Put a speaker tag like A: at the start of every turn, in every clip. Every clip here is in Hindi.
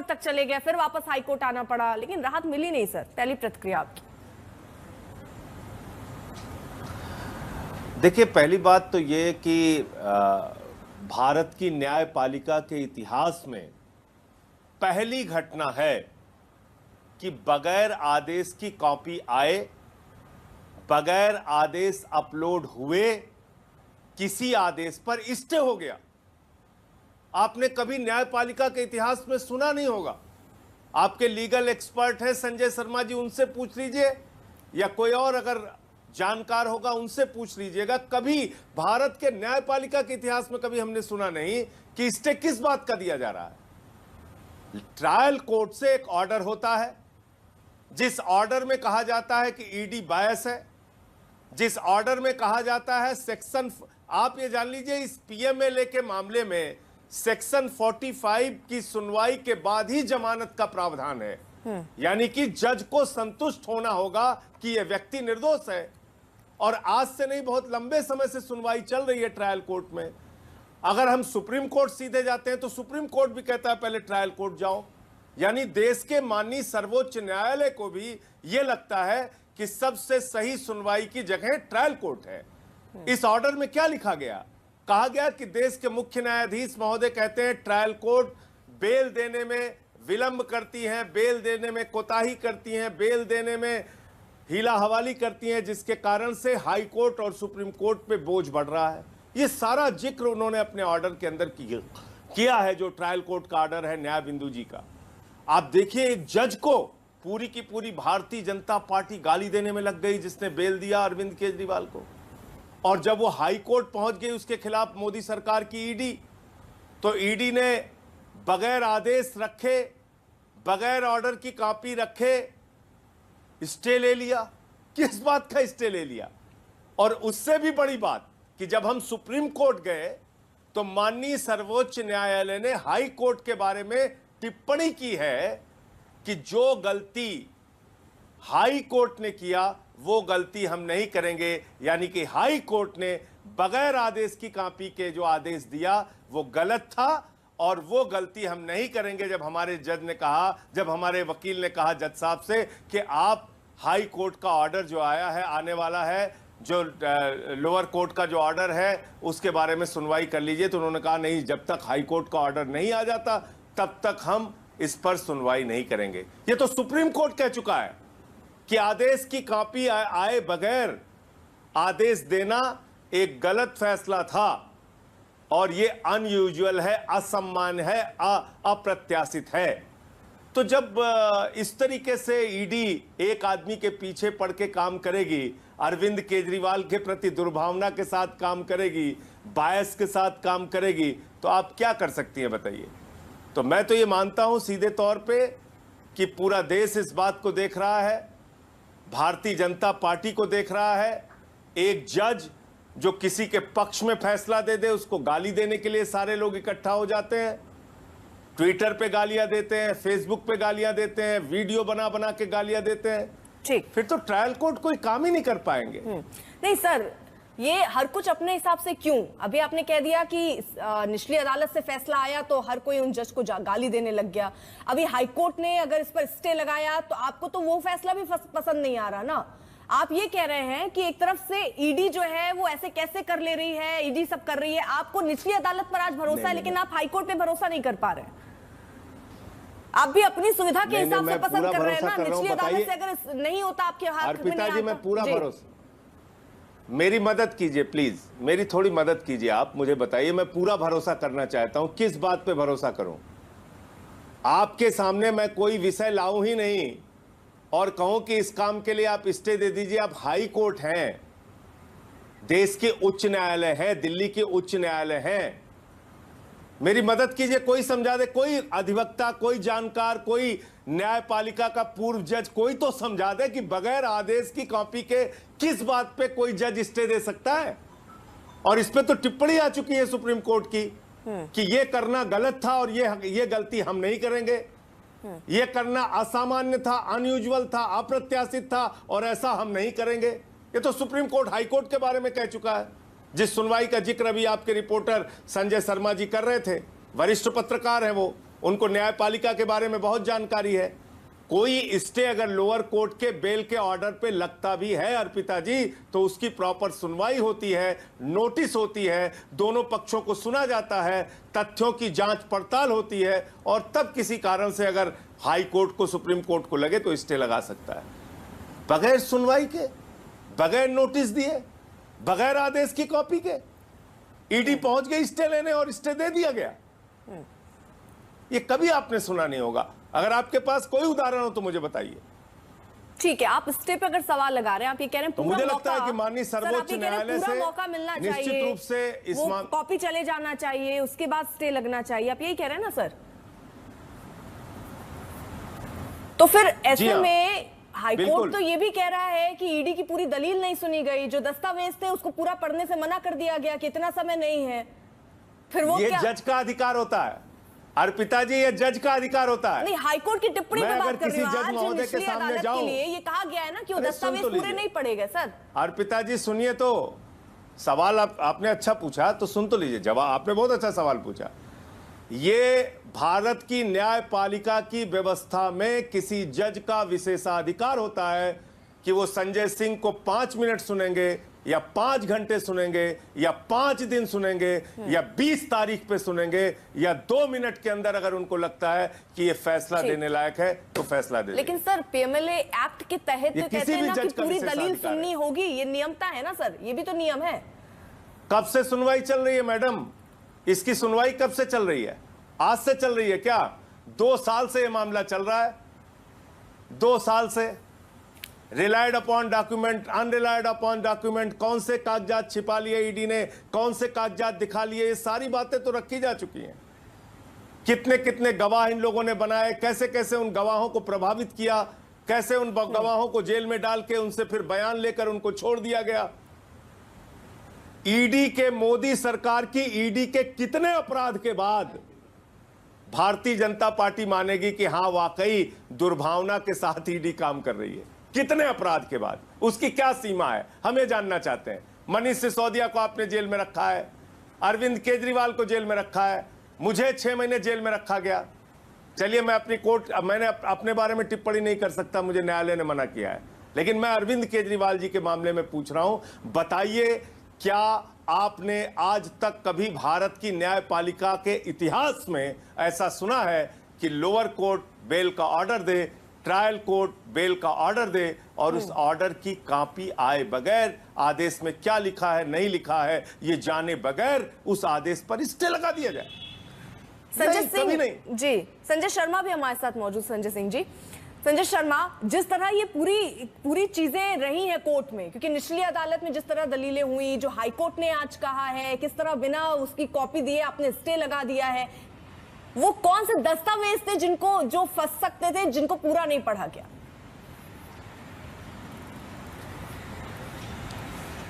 A: तक चले गए, फिर वापस हाईकोर्ट आना पड़ा, लेकिन राहत मिली नहीं। सर, पहली प्रतिक्रिया आपकी।
B: देखिए, पहली बात तो ये कि भारत की न्यायपालिका के इतिहास में पहली घटना है कि बगैर आदेश की कॉपी आए, बगैर आदेश अपलोड हुए, किसी आदेश पर स्टे हो गया। आपने कभी न्यायपालिका के इतिहास में सुना नहीं होगा। आपके लीगल एक्सपर्ट हैं संजय शर्मा जी, उनसे पूछ लीजिए, या कोई और अगर जानकार होगा उनसे पूछ लीजिएगा। कभी भारत के न्यायपालिका के इतिहास में कभी हमने सुना नहीं कि स्टे किस बात का दिया जा रहा है। ट्रायल कोर्ट से एक ऑर्डर होता है, जिस ऑर्डर में कहा जाता है कि ईडी बायस है, जिस ऑर्डर में कहा जाता है सेक्शन, आप ये जान लीजिए इस पीएमएलए के मामले में सेक्शन 45 की सुनवाई के बाद ही जमानत का प्रावधान है। यानी कि जज को संतुष्ट होना होगा कि यह व्यक्ति निर्दोष है। और आज से नहीं, बहुत लंबे समय से सुनवाई चल रही है ट्रायल कोर्ट में। अगर हम सुप्रीम कोर्ट सीधे जाते हैं तो सुप्रीम कोर्ट भी कहता है पहले ट्रायल कोर्ट जाओ। यानी देश के माननीय सर्वोच्च न्यायालय को भी यह लगता है कि सबसे सही सुनवाई की जगह ट्रायल कोर्ट है। इस ऑर्डर में क्या लिखा गया? कहा गया कि देश के मुख्य न्यायाधीश महोदय कहते हैं ट्रायल कोर्ट बेल देने में विलंब करती हैं, बेल देने में कोताही करती हैं, बेल देने में हीला हवाली करती हैं, जिसके कारण से हाई कोर्ट और सुप्रीम कोर्ट पे बोझ बढ़ रहा है। ये सारा जिक्र उन्होंने अपने ऑर्डर के अंदर किया है, जो ट्रायल कोर्ट का ऑर्डर है न्याय बिंदु जी का। आप देखिए, एक जज को पूरी की पूरी भारतीय जनता पार्टी गाली देने में लग गई, जिसने बेल दिया अरविंद केजरीवाल को। और जब वो हाई कोर्ट पहुंच गई उसके खिलाफ मोदी सरकार की ईडी, तो ईडी ने बगैर आदेश रखे, बगैर ऑर्डर की कॉपी रखे स्टे ले लिया। किस बात का स्टे ले लिया? और उससे भी बड़ी बात कि जब हम सुप्रीम कोर्ट गए तो माननीय सर्वोच्च न्यायालय ने हाई कोर्ट के बारे में टिप्पणी की है कि जो गलती हाई कोर्ट ने किया वो गलती हम नहीं करेंगे। यानी कि हाई कोर्ट ने बगैर आदेश की कॉपी के जो आदेश दिया वो गलत था और वो गलती हम नहीं करेंगे। जब हमारे जज ने कहा, जब हमारे वकील ने कहा जज साहब से कि आप हाई कोर्ट का ऑर्डर जो आया है, आने वाला है, जो लोअर कोर्ट का जो ऑर्डर है उसके बारे में सुनवाई कर लीजिए, तो उन्होंने कहा नहीं, जब तक हाई कोर्ट का ऑर्डर नहीं आ जाता तब तक हम इस पर सुनवाई नहीं करेंगे। ये तो सुप्रीम कोर्ट कह चुका है कि आदेश की कॉपी आए बगैर आदेश देना एक गलत फैसला था और ये अनयूजुअल है, असम्मान है, अप्रत्याशित है। तो जब इस तरीके से ईडी एक आदमी के पीछे पड़ के काम करेगी, अरविंद केजरीवाल के प्रति दुर्भावना के साथ काम करेगी, बायस के साथ काम करेगी, तो आप क्या कर सकती हैं बताइए? तो मैं तो ये मानता हूं सीधे तौर पे कि पूरा देश इस बात को देख रहा है, भारतीय जनता पार्टी को देख रहा है। एक जज जो किसी के पक्ष में फैसला दे दे उसको गाली देने के लिए सारे लोग इकट्ठा हो जाते हैं, ट्विटर पे गालियां देते हैं, फेसबुक पे गालियां देते हैं, वीडियो बना बना के गालियां देते हैं।
A: ठीक,
B: फिर तो ट्रायल कोर्ट कोई काम ही नहीं कर पाएंगे।
A: नहीं सर, ये हर कुछ अपने हिसाब से क्यों? अभी आपने कह दिया कि निचली अदालत से फैसला आया तो हर कोई उन जज को गाली देने लग गया। अभी हाईकोर्ट ने अगर इस पर स्टे लगाया तो आपको तो वो फैसला भी पसंद नहीं आ रहा ना। आप ये कह रहे हैं कि एक तरफ से ईडी जो है वो ऐसे कैसे कर ले रही है, ईडी सब कर रही है, आपको निचली अदालत पर आज भरोसा है, लेकिन आप हाईकोर्ट पे भरोसा नहीं कर पा रहे। आप भी अपनी सुविधा के हिसाब से पसंद कर रहे हैं ना। निचली अदालत से अगर नहीं होता आपके हाथ में नहीं आता।
B: मैं पूरा भरोसा, मेरी मदद कीजिए प्लीज, मेरी थोड़ी मदद कीजिए, आप मुझे बताइए, मैं पूरा भरोसा करना चाहता हूं। किस बात पे भरोसा करूं? आपके सामने मैं कोई विषय लाऊं ही नहीं और कहूं कि इस काम के लिए आप स्टे दे दीजिए। आप हाई कोर्ट हैं, देश के उच्च न्यायालय है, दिल्ली के उच्च न्यायालय है। मेरी मदद कीजिए, कोई समझा दे, कोई अधिवक्ता, कोई जानकार, कोई न्यायपालिका का पूर्व जज, कोई तो समझा दे कि बगैर आदेश की कॉपी के किस बात पे कोई जज स्टे दे सकता है। और इस पे तो टिप्पणी आ चुकी है सुप्रीम कोर्ट की कि ये करना गलत था और ये गलती हम नहीं करेंगे, ये करना असामान्य था, अनयूजुअल था, अप्रत्याशित था और ऐसा हम नहीं करेंगे। ये तो सुप्रीम कोर्ट हाई कोर्ट के बारे में कह चुका है, जिस सुनवाई का जिक्र अभी आपके रिपोर्टर संजय शर्मा जी कर रहे थे, वरिष्ठ पत्रकार हैं वो। उनको न्यायपालिका के बारे में बहुत जानकारी है। कोई स्टे अगर लोअर कोर्ट के बेल के ऑर्डर पे लगता भी है अर्पिता जी, तो उसकी प्रॉपर सुनवाई होती है, नोटिस होती है, दोनों पक्षों को सुना जाता है, तथ्यों की जांच पड़ताल होती है, और तब किसी कारण से अगर हाई कोर्ट को, सुप्रीम कोर्ट को लगे तो स्टे लगा सकता है। बगैर सुनवाई के, बगैर नोटिस दिए, बगैर आदेश की कॉपी के ईडी पहुंच गई स्टे लेने और स्टे दे दिया गया। ये कभी आपने सुना नहीं होगा। अगर आपके पास कोई उदाहरण हो तो मुझे बताइए।
A: ठीक है, आप स्टे पे अगर सवाल लगा रहे हैं, आप ये कह रहे हैं
B: तो मुझे लगता है कि माननीय सर्वोच्च न्यायालय से
A: मौका मिलना
B: निश्चित
A: चाहिए,
B: रूप से इस
A: कॉपी चले जाना चाहिए, उसके बाद स्टे लगना चाहिए, आप यही कह रहे हैं ना सर? तो फिर ऐसे में हाईकोर्ट तो ये भी कह रहा है कि ईडी की पूरी दलील नहीं सुनी गई, जो दस्तावेज थे उसको पूरा पढ़ने से मना कर दिया गया कि इतना समय नहीं है। फिर वो
B: ये
A: क्या?
B: जज का अधिकार होता है अर्पिता जी, ये जज का अधिकार होता है।
A: नहीं, हाईकोर्ट की टिप्पणी पे बात कर रही हूं।
B: जज महोदय के सामने जाऊं,
A: के लिए ये कहा गया है ना कि वो दस्तावेज पूरे नहीं पढ़ेगा सर।
B: अर्पिता जी सुनिए, तो सवाल आपने अच्छा पूछा, तो सुन तो लीजिए जवाब। आपने बहुत अच्छा सवाल पूछा। ये भारत की न्यायपालिका की व्यवस्था में किसी जज का विशेषाधिकार होता है कि वो संजय सिंह को 5 मिनट सुनेंगे या 5 घंटे सुनेंगे या 5 दिन सुनेंगे या 20 तारीख पे सुनेंगे या 2 मिनट के अंदर अगर उनको लगता है कि ये फैसला देने लायक है तो फैसला दे।
A: लेकिन सर पीएमएलए एक्ट के तहत कहते हैं ना कि पूरी दलील सुननी होगी, ये नियमता है ना सर, ये भी तो नियम है।
B: कब से सुनवाई चल रही है मैडम? इसकी सुनवाई कब से चल रही है? आज से चल रही है क्या? 2 साल से ये मामला चल रहा है, 2 साल से। Relied upon document, unrelied upon document, कौन से कागजात छिपा लिए ईडी ने, कौन से कागजात दिखा लिए, ये सारी बातें तो रखी जा चुकी हैं। कितने कितने गवाह इन लोगों ने बनाए, कैसे कैसे उन गवाहों को प्रभावित किया, कैसे उन गवाहों को जेल में डाल के उनसे फिर बयान लेकर उनको छोड़ दिया गया। ईडी के, मोदी सरकार की ईडी के कितने अपराध के बाद भारतीय जनता पार्टी मानेगी कि हां वाकई दुर्भावना के साथ ईडी काम कर रही है? कितने अपराध के बाद? उसकी क्या सीमा है, हमें जानना चाहते हैं। मनीष सिसोदिया को आपने जेल में रखा है, अरविंद केजरीवाल को जेल में रखा है, मुझे 6 महीने जेल में रखा गया। चलिए मैं अपनी मैंने अपने बारे में टिप्पणी नहीं कर सकता, मुझे न्यायालय ने मना किया है, लेकिन मैं अरविंद केजरीवाल जी के मामले में पूछ रहा हूं। बताइए, क्या आपने आज तक कभी भारत की न्यायपालिका के इतिहास में ऐसा सुना है कि लोअर कोर्ट बेल का ऑर्डर दे, ट्रायल कोर्ट बेल का ऑर्डर दे और उस ऑर्डर की कॉपी आए बगैर, आदेश में क्या लिखा है नहीं लिखा है ये जाने बगैर उस आदेश पर स्टे लगा दिया जाए?
A: संजय सिंह जी, संजय शर्मा भी हमारे साथ मौजूद। संजय सिंह जी, संजय शर्मा, जिस तरह ये पूरी चीजें रही हैं कोर्ट में, क्योंकि निचली अदालत में जिस तरह दलीलें हुई, जो हाईकोर्ट ने आज कहा है, किस तरह बिना उसकी कॉपी दिए आपने स्टे लगा दिया है, वो कौन से दस्तावेज थे जिनको, जो फंस सकते थे, जिनको पूरा नहीं पढ़ा गया?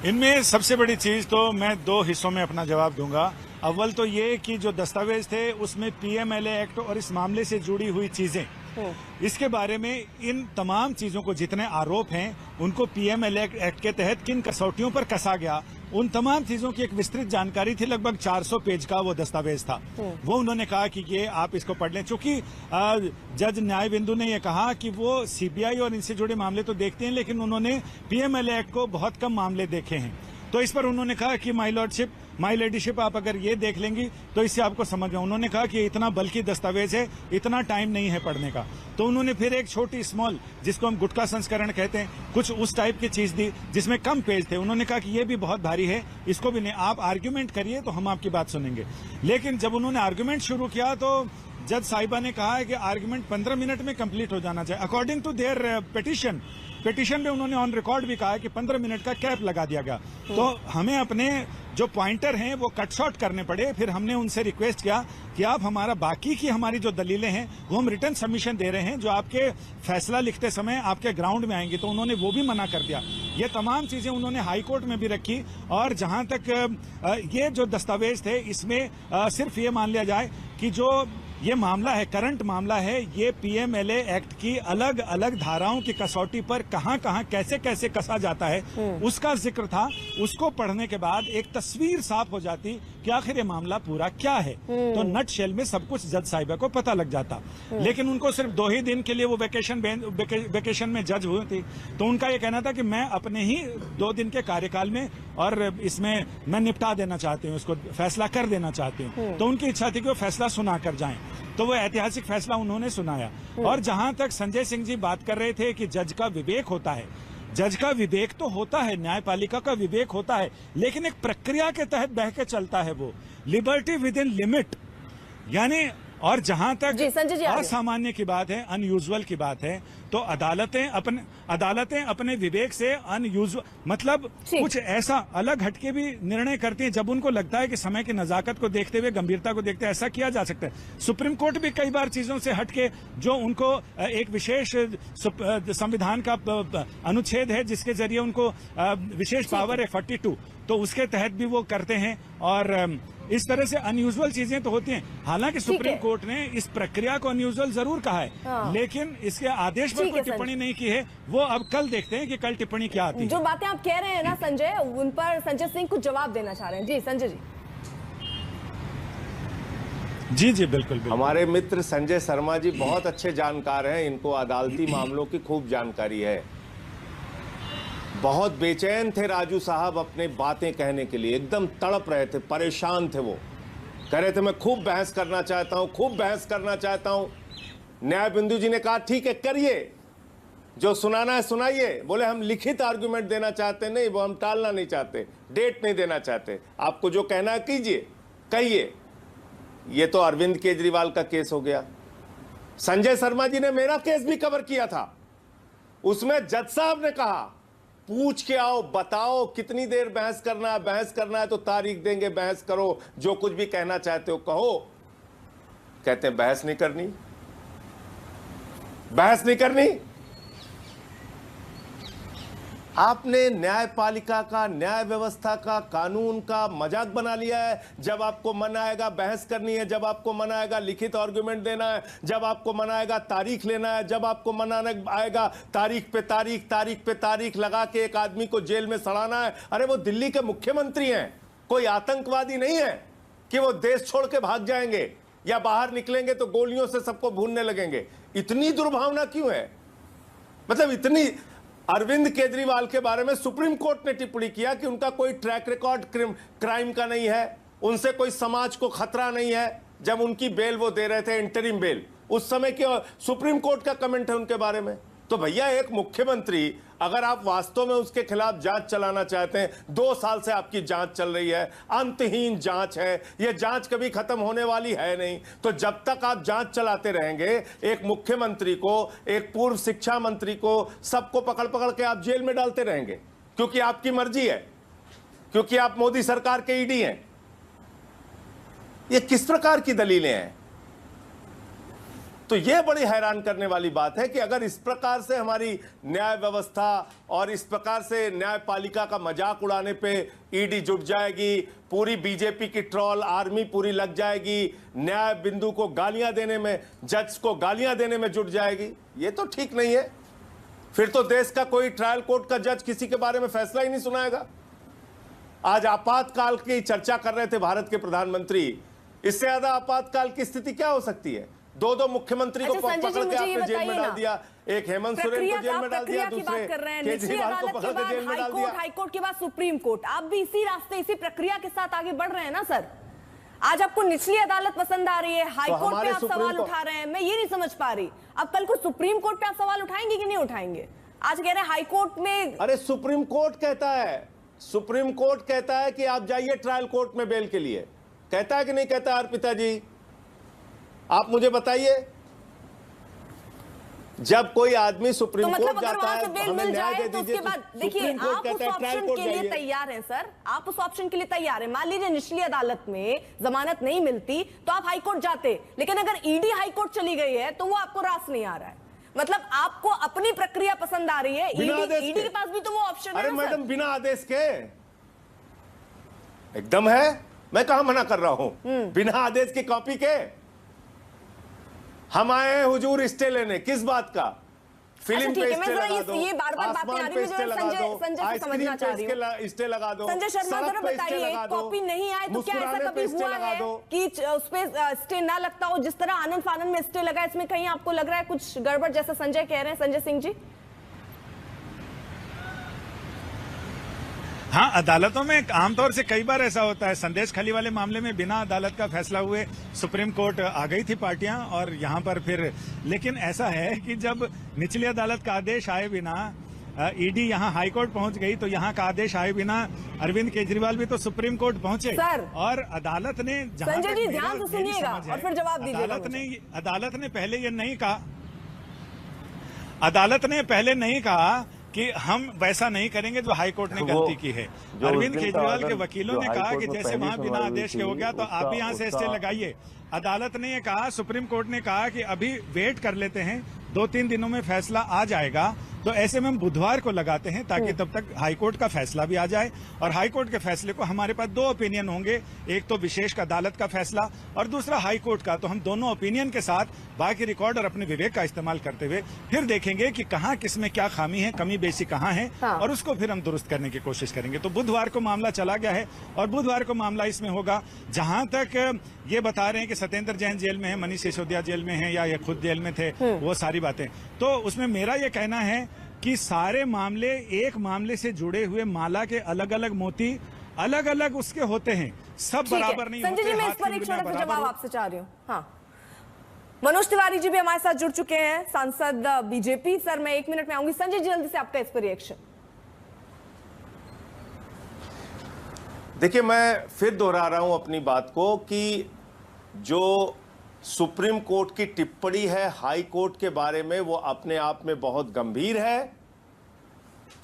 C: इनमें सबसे बड़ी चीज तो मैं 2 हिस्सों में अपना जवाब दूंगा। अव्वल तो ये कि जो दस्तावेज थे उसमें पीएमएलए एक्ट और इस मामले से जुड़ी हुई चीजें, इसके बारे में इन तमाम चीजों को, जितने आरोप हैं उनको पीएमएलए एक्ट के तहत किन कसौटियों पर कसा गया, उन तमाम चीजों की एक विस्तृत जानकारी थी। लगभग 400 पेज का वो दस्तावेज था। वो उन्होंने कहा कि ये आप इसको पढ़ लें, चूंकि जज न्यायबिंदु ने ये कहा कि वो सीबीआई और इनसे जुड़े मामले तो देखते हैं, लेकिन उन्होंने पीएमएलए एक्ट को बहुत कम मामले देखे हैं। तो इस पर उन्होंने कहा कि माई लेडीशिप, आप अगर ये देख लेंगी तो इससे आपको समझ में। उन्होंने कहा कि इतना बल्कि दस्तावेज है, इतना टाइम नहीं है पढ़ने का। तो उन्होंने फिर एक छोटी स्मॉल, जिसको हम गुटका संस्करण कहते हैं, कुछ उस टाइप की चीज दी जिसमें कम पेज थे। उन्होंने कहा कि ये भी बहुत भारी है, इसको भी नहीं, आप आर्ग्यूमेंट करिए तो हम आपकी बात सुनेंगे। लेकिन जब उन्होंने आर्ग्यूमेंट शुरू किया तो जज साहिबा ने कहा है कि आर्ग्यूमेंट 15 मिनट में कंप्लीट हो जाना चाहिए। अकॉर्डिंग टू देयर पिटीशन में उन्होंने ऑन रिकॉर्ड भी कहा है कि 15 मिनट का कैप लगा दिया गया। तो हमें अपने जो पॉइंटर हैं वो कट शॉर्ट करने पड़े। फिर हमने उनसे रिक्वेस्ट किया कि आप हमारा बाकी की हमारी जो दलीलें हैं वो हम रिटर्न सबमिशन दे रहे हैं, जो आपके फैसला लिखते समय आपके ग्राउंड में आएंगी। तो उन्होंने वो भी मना कर दिया। ये तमाम चीजें उन्होंने हाई कोर्ट में भी रखी। और जहां तक ये जो दस्तावेज थे, इसमें सिर्फ ये मान लिया जाए कि जो ये मामला है, करंट मामला है, ये पीएमएलए एक्ट की अलग अलग धाराओं की कसौटी पर कहां कहां कैसे कैसे कसा जाता है उसका जिक्र था। उसको पढ़ने के बाद एक तस्वीर साफ हो जाती कि आखिर ये मामला पूरा क्या है। तो नट शेल में सब कुछ जज साहिबा को पता लग जाता। लेकिन उनको सिर्फ 2 ही दिन के लिए वो वेकेशन में जज हुई थी, तो उनका ये कहना था कि मैं अपने ही 2 दिन के कार्यकाल में और इसमें मैं निपटा देना चाहती हूँ, इसको फैसला कर देना चाहती हूँ। तो उनकी इच्छा थी कि वो फैसला सुना कर जाएं। तो वो ऐतिहासिक फैसला उन्होंने सुनाया। और जहां तक संजय सिंह जी बात कर रहे थे कि जज का विवेक होता है, जज का विवेक तो होता है, न्यायपालिका का विवेक होता है, लेकिन एक प्रक्रिया के तहत बह के चलता है वो, लिबर्टी विद इन लिमिट। यानी और जहां तक असामान्य की बात है, अनयूजुअल की बात है, तो अदालतें अपने विवेक से अनयूजुअल मतलब कुछ ऐसा अलग हटके भी निर्णय करती हैं जब उनको लगता है कि समय की नजाकत को देखते हुए, गंभीरता को देखते हुए ऐसा किया जा सकता है। सुप्रीम कोर्ट भी कई बार चीजों से हटके, जो उनको एक विशेष संविधान का अनुच्छेद है जिसके जरिए उनको विशेष पावर है 42, तो उसके तहत भी वो करते हैं। और इस तरह से अनयूजुअल चीजें तो होती हैं। हालांकि सुप्रीम कोर्ट ने इस प्रक्रिया को अनयूजुअल जरूर कहा है, लेकिन इसके आदेश पर कोई टिप्पणी नहीं की है। वो अब कल देखते हैं कि कल टिप्पणी क्या आती है।
A: जो बातें आप कह रहे हैं ना संजय, उन पर संजय सिंह कुछ जवाब देना चाह रहे हैं। जी संजय जी।
C: जी बिल्कुल।
B: हमारे मित्र संजय शर्मा जी बहुत अच्छे जानकार हैं, इनको अदालती मामलों की खूब जानकारी है। बहुत बेचैन थे राजू साहब अपने बातें कहने के लिए, एकदम तड़प रहे थे, परेशान थे। वो कह रहे थे मैं खूब बहस करना चाहता हूं, खूब बहस करना चाहता हूं। न्याय बिंदु जी ने कहा ठीक है करिए, जो सुनाना है सुनाइए। बोले हम लिखित आर्गुमेंट देना चाहते नहीं, वो हम टालना नहीं चाहते, डेट नहीं देना चाहते, आपको जो कहना है कीजिए, कहिए। ये तो अरविंद केजरीवाल का केस हो गया। संजय शर्मा जी ने मेरा केस भी कवर किया था, उसमें जज साहब ने कहा पूछ के आओ, बताओ कितनी देर बहस करना है, बहस करना है तो तारीख देंगे, बहस करो, जो कुछ भी कहना चाहते हो कहो। कहते हैं बहस नहीं करनी, बहस नहीं करनी। आपने न्यायपालिका का, न्याय व्यवस्था का, कानून का मजाक बना लिया है। जब आपको मन आएगा बहस करनी है, जब आपको मन आएगा लिखित आर्गुमेंट देना है, जब आपको मन आएगा तारीख लेना है, जब आपको मन आएगा तारीख पे तारीख लगा के एक आदमी को जेल में सड़ाना है। अरे वो दिल्ली के मुख्यमंत्री हैं, कोई आतंकवादी नहीं है कि वो देश छोड़ के भाग जाएंगे या बाहर निकलेंगे तो गोलियों से सबको भूनने लगेंगे। इतनी दुर्भावना क्यों है? मतलब इतनी। अरविंद केजरीवाल के बारे में सुप्रीम कोर्ट ने टिप्पणी किया कि उनका कोई ट्रैक रिकॉर्ड क्राइम का नहीं है, उनसे कोई समाज को खतरा नहीं है। जब उनकी बेल वो दे रहे थे, इंटरिम बेल, उस समय के सुप्रीम कोर्ट का कमेंट है उनके बारे में। तो भैया एक मुख्यमंत्री, अगर आप वास्तव में उसके खिलाफ जांच चलाना चाहते हैं, 2 साल से आपकी जांच चल रही है, अंतहीन जांच है, यह जांच कभी खत्म होने वाली है नहीं। तो जब तक आप जांच चलाते रहेंगे, एक मुख्यमंत्री को, एक पूर्व शिक्षा मंत्री को, सबको पकड़ पकड़ के आप जेल में डालते रहेंगे, क्योंकि आपकी मर्जी है, क्योंकि आप मोदी सरकार के ईडी हैं। ये किस प्रकार की दलीलें हैं? तो यह बड़ी हैरान करने वाली बात है कि अगर इस प्रकार से हमारी न्याय व्यवस्था और इस प्रकार से न्यायपालिका का मजाक उड़ाने पे ईडी जुट जाएगी, पूरी बीजेपी की ट्रॉल आर्मी पूरी लग जाएगी, न्याय बिंदु को गालियां देने में, जज को गालियां देने में जुट जाएगी, ये तो ठीक नहीं है। फिर तो देश का कोई ट्रायल कोर्ट का जज किसी के बारे में फैसला ही नहीं सुनाएगा। आज आपातकाल की चर्चा कर रहे थे भारत के प्रधानमंत्री, इससे ज्यादा आपातकाल की स्थिति क्या हो सकती है? 2 मुख्यमंत्री को पकड़ के आपने जेल में डाल दिया, एक हेमंत सोरेन को जेल में डाल दिया, दूसरे केजरीवाल को पकड़ के जेल में डाल दिया।
A: हाईकोर्ट के बाद सुप्रीम कोर्ट, आप भी इसी रास्ते, इसी प्रक्रिया के साथ आगे बढ़ रहे हैं ना सर। आज आपको निचली अदालत पसंद आ रही है, हाईकोर्ट पे आप सवाल उठा रहे हैं, मैं ये नहीं समझ पा रही। अब कल को सुप्रीम कोर्ट पे आप सवाल उठाएंगे कि नहीं उठाएंगे? आज कह रहे हैं हाईकोर्ट में।
B: अरे सुप्रीम कोर्ट कहता है, सुप्रीम कोर्ट कहता है कि आप जाइए ट्रायल कोर्ट में बेल के लिए, कहता है कि नहीं कहता? अर्पिता जी आप मुझे बताइए। जब कोई आदमी सुप्रीम कोर्ट जाता है, हमें न्याय दे दीजिए,
A: उसके बाद देखिए आप उस ऑप्शन के लिए तैयार हैं सर, आप उस ऑप्शन के लिए तैयार हैं। मान लीजिए निचली अदालत में जमानत नहीं मिलती तो आप हाईकोर्ट जाते, लेकिन अगर ईडी हाईकोर्ट चली गई है तो वो आपको रास नहीं आ रहा है। मतलब आपको अपनी प्रक्रिया पसंद आ रही है, ईडी के पास भी तो वो ऑप्शन है।
B: अरे मैडम बिना आदेश के एकदम है, मैं कहां मना कर रहा हूं? बिना आदेश की कॉपी के हम आए हैं हुजूर स्टे लेने, किस बात का? फिल्म
A: ठीक
B: पे
A: है, मैं
B: स्टे
A: जरा
B: लगा दो,
A: ये बार-बार बातें आ
B: आसमान
A: रही
B: पे
A: हैं,
B: स्टे
A: जो
B: लगा
A: संजय
B: दो,
A: से समझना
B: आइसक्रीम
A: चाह रही हूँ।
B: पे स्टे लगा दो,
A: संजय शर्मा
B: सड़क
A: जरा
B: पे स्टे
A: बताइए,
B: लगा दो,
A: कॉपी नहीं आए तो क्या ऐसा
B: मुस्कुराने
A: कभी
B: पे स्टे
A: हुआ
B: लगा
A: है
B: दो।
A: कि उस पे स्टे ना लगता हो? जिस तरह आनंद फानंद में स्टे लगा, इसमें कहीं आपको लग रहा है कुछ गड़बड़, जैसा संजय कह रहे हैं, संजय सिंह जी?
C: हाँ, अदालतों में आमतौर से कई बार ऐसा होता है। संदेश खली वाले मामले में बिना अदालत का फैसला हुए सुप्रीम कोर्ट आ गई थी पार्टियां, और यहाँ पर फिर, लेकिन ऐसा है कि जब निचली अदालत का आदेश आए बिना ईडी यहाँ हाई कोर्ट पहुंच गई, तो यहाँ का आदेश आए बिना अरविंद केजरीवाल भी तो सुप्रीम कोर्ट पहुंचे
A: सर,
C: और अदालत ने, जहां
A: संजय
C: तक
A: जी
C: मेरा-
A: ध्यान से
C: मेरी
A: सुनिएगा
C: समझ है,
A: और फिर जवाब दीजिएगा।
C: अदालत ने पहले ये नहीं कहा, अदालत ने पहले नहीं कहा कि हम वैसा नहीं करेंगे जो हाई कोर्ट ने गलती की है। अरविंद केजरीवाल के वकीलों ने कहा कि जैसे वहां बिना आदेश के हो गया तो आप भी यहां से स्टे लगाइए। अदालत ने ये कहा, सुप्रीम कोर्ट ने कहा कि अभी वेट कर लेते हैं, 2-3 दिनों में फैसला आ जाएगा, तो ऐसे में हम बुधवार को लगाते हैं ताकि तब तक हाईकोर्ट का फैसला भी आ जाए। और हाईकोर्ट के फैसले को हमारे पास 2 ओपिनियन होंगे, एक तो विशेष अदालत का फैसला और दूसरा हाईकोर्ट का। तो हम दोनों ओपिनियन के साथ बाकी रिकॉर्ड और अपने विवेक का इस्तेमाल करते हुए फिर देखेंगे कि कहाँ किस में क्या खामी है, कमी बेसी कहाँ है, और उसको फिर हम दुरुस्त करने की कोशिश करेंगे। तो बुधवार को मामला चला गया है और बुधवार को मामला इसमें होगा। जहां तक ये बता रहे हैं कि सत्येंद्र जैन जेल में है, मनीष सिसोदिया जेल में है, या ये खुद जेल में थे, वो सारी बातें, तो उसमें मेरा ये कहना है कि सारे मामले एक मामले से जुड़े हुए माला के अलग अलग मोती अलग अलग उसके होते हैं, सब बराबर नहीं होते।
A: संजय जी, मैं इस पर एक छोटा सा जवाब आपसे चाह रही हूँ। हाँ, मनोज तिवारी जी भी हमारे साथ जुड़ चुके हैं, सांसद बीजेपी। सर, मैं 1 मिनट में आऊंगी। संजय जी, जल्दी से आपका इस पर रिएक्शन।
B: देखिए, मैं फिर दोहरा रहा हूं अपनी बात को कि जो सुप्रीम कोर्ट की टिप्पणी है हाई कोर्ट के बारे में, वो अपने आप में बहुत गंभीर है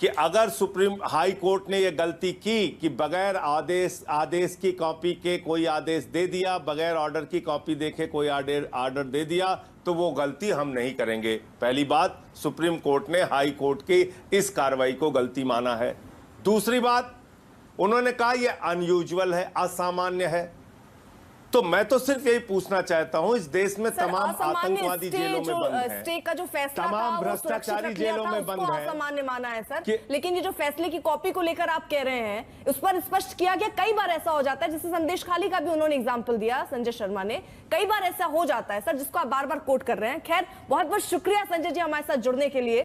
B: कि अगर सुप्रीम हाई कोर्ट ने यह गलती की कि बगैर आदेश की कॉपी के कोई आदेश दे दिया, बगैर ऑर्डर की कॉपी देखे कोई ऑर्डर दे दिया, तो वो गलती हम नहीं करेंगे। पहली बात, सुप्रीम कोर्ट ने हाई कोर्ट की इस कार्रवाई को गलती माना है। दूसरी बात, उन्होंने कहा यह अनयूजुअल है, असामान्य है। तो मैं तो सिर्फ यही पूछना चाहता हूं, इस देश में तमाम आतंकवादी जेलों में बंद हैं,
A: स्टे का जो फैसला
B: तमाम
A: था,
B: भ्रष्टाचारी जेलों में बंद है,
A: असामान्य माना है सर। लेकिन ये जो फैसले की कॉपी को लेकर आप कह रहे हैं, उस पर स्पष्ट किया गया, कई बार ऐसा हो जाता है, जिससे संदेश खाली का भी उन्होंने एग्जाम्पल दिया, संजय शर्मा ने, कई बार ऐसा हो जाता है सर, जिसको आप बार बार कोट कर रहे हैं। खैर, बहुत बहुत शुक्रिया संजय जी हमारे साथ जुड़ने के लिए।